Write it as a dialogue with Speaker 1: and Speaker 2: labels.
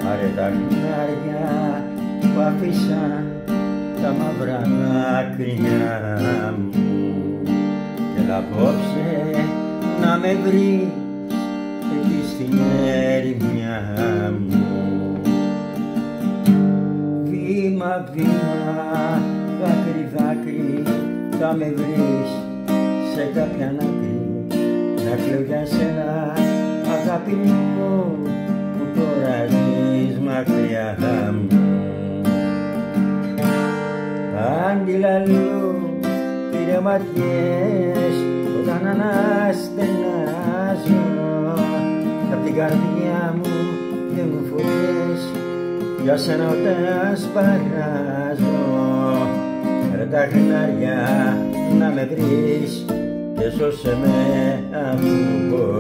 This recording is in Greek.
Speaker 1: Πάρε τα χνάρια που αφήσαν τα μαύρα δάκρυα μου και έλα απόψε να με βρεις εκεί στην ερημιά μου. Βήμα, βήμα, δάκρυ, δάκρυ, θα με βρεις σε κάποια άκρη να κλαίω για σένα, αγάπη μου, που τώρα ζεις μακριά μου. Άγγελα αλλού πήρε ματιές όταν αναστενάζω κι απ' την καρδιά μου βγαίνουν φωτιές για σένα όταν σπαράζω. Ρε τα χνάρια να με βρεις και σώσε με αφού μπορείς.